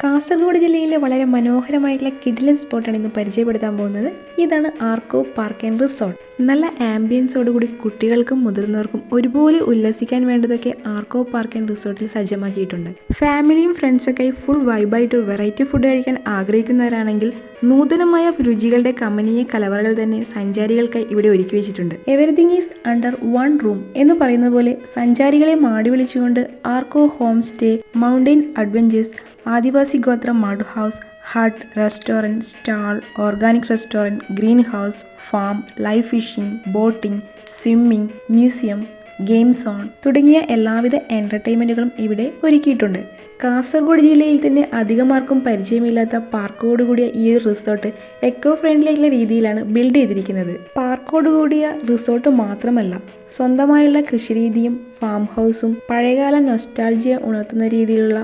കാസർഗോഡ് ജില്ലയിലെ വളരെ മനോഹരമായിട്ടുള്ള കിഡിലൻ സ്പോട്ടാണ് ഇന്ന് പരിചയപ്പെടുത്താൻ പോകുന്നത്. ഇതാണ് ആർക്കോ പാർക്ക് ആൻഡ് റിസോർട്ട്. നല്ല ആംബിയൻസോടുകൂടി കുട്ടികൾക്കും മുതിർന്നവർക്കും ഒരുപോലെ ഉല്ലസിക്കാൻ വേണ്ടതൊക്കെ ആർക്കോ പാർക്ക് ആൻഡ് റിസോർട്ടിൽ സജ്ജമാക്കിയിട്ടുണ്ട്. ഫാമിലിയും ഫ്രണ്ട്സൊക്കെ ഫുൾ വൈബായിട്ട് വെറൈറ്റി ഫുഡ് കഴിക്കാൻ ആഗ്രഹിക്കുന്നവരാണെങ്കിൽ നൂതനമായ രുചികളുടെ കമനീയ കലവറകൾ തന്നെ സഞ്ചാരികൾക്കായി ഇവിടെ ഒരുക്കി വെച്ചിട്ടുണ്ട്. Everything is under one room എന്ന് പറയുന്ന പോലെ സഞ്ചാരികളെ മാടി വിളിച്ചുകൊണ്ട് ആർക്കോ ഹോം സ്റ്റേ, മൗണ്ടെയിൻ അഡ്വഞ്ചേഴ്സ്, ആദിവാസി ഗോത്ര mud house, hut, restaurant, stall, organic restaurant, green house, farm, live fishing, boating, swimming, museum, game zone തുടങ്ങിയ എല്ലാവിധ എൻ്റർടൈൻമെൻറ്റുകളും ഇവിടെ ഒരുക്കിയിട്ടുണ്ട്. കാസർഗോഡ് ജില്ലയിൽ തന്നെ അധികമാർക്കും പരിചയമില്ലാത്ത പാർക്കോട് കൂടിയ ഈ ഒരു റിസോർട്ട് എക്കോ ഫ്രണ്ട്ലി ആയിട്ടുള്ള രീതിയിലാണ് ബിൽഡ് ചെയ്തിരിക്കുന്നത്. പാർക്കോട് കൂടിയ റിസോർട്ട് മാത്രമല്ല, സ്വന്തമായുള്ള കൃഷിരീതിയും ഫാം ഹൗസും പഴയകാല നൊസ്റ്റാൾജിയ ഉണർത്തുന്ന രീതിയിലുള്ള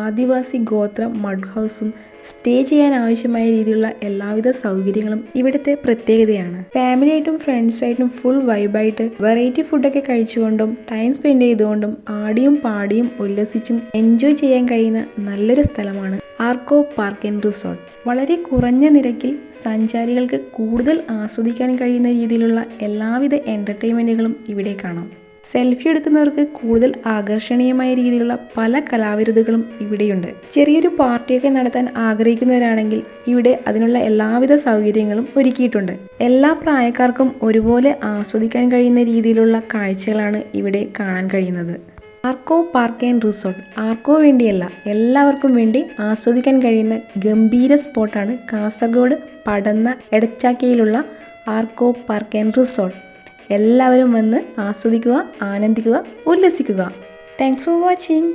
ആദിവാസി ഗോത്ര മഡ് ഹൗസും സ്റ്റേ ചെയ്യാൻ ആവശ്യമായ രീതിയിലുള്ള എല്ലാവിധ സൗകര്യങ്ങളും ഇവിടുത്തെ പ്രത്യേകതയാണ്. ഫാമിലിയായിട്ടും ഫ്രണ്ട്സായിട്ടും ഫുൾ വൈബായിട്ട് വെറൈറ്റി ഫുഡൊക്കെ കഴിച്ചുകൊണ്ടും ടൈം സ്പെൻഡ് ചെയ്തുകൊണ്ടും ആടിയും പാടിയും ഉല്ലസിച്ചും എൻജോയ് ചെയ്യാൻ കഴിയുന്ന നല്ലൊരു സ്ഥലമാണ് ആർക്കോ പാർക്ക് ആൻഡ് റിസോർട്ട്. വളരെ കുറഞ്ഞ നിരക്കിൽ സഞ്ചാരികൾക്ക് കൂടുതൽ ആസ്വദിക്കാൻ കഴിയുന്ന രീതിയിലുള്ള എല്ലാവിധ എൻ്റർടൈൻമെൻറ്റുകളും ഇവിടെ കാണാം. സെൽഫി എടുക്കുന്നവർക്ക് കൂടുതൽ ആകർഷണീയമായ രീതിയിലുള്ള പല കലാവിരുതുകളും ഇവിടെയുണ്ട്. ചെറിയൊരു പാർട്ടിയൊക്കെ നടത്താൻ ആഗ്രഹിക്കുന്നവരാണെങ്കിൽ ഇവിടെ അതിനുള്ള എല്ലാവിധ സൗകര്യങ്ങളും ഒരുക്കിയിട്ടുണ്ട്. എല്ലാ പ്രായക്കാർക്കും ഒരുപോലെ ആസ്വദിക്കാൻ കഴിയുന്ന രീതിയിലുള്ള കാഴ്ചകളാണ് ഇവിടെ കാണാൻ കഴിയുന്നത്. ആർക്കോ പാർക്ക് ആൻഡ് റിസോർട്ട് ആർക്കോ വേണ്ടിയല്ല, എല്ലാവർക്കും വേണ്ടി ആസ്വദിക്കാൻ കഴിയുന്ന ഗംഭീര സ്പോട്ടാണ് കാസർഗോഡ് പടന്ന എടച്ചാക്കയിലുള്ള ആർക്കോ പാർക്ക് ആൻഡ് റിസോർട്ട്. എല്ലാവരും വന്ന് ആസ്വദിക്കുക, ആനന്ദിക്കുക, ഉല്ലസിക്കുക. Thanks for watching.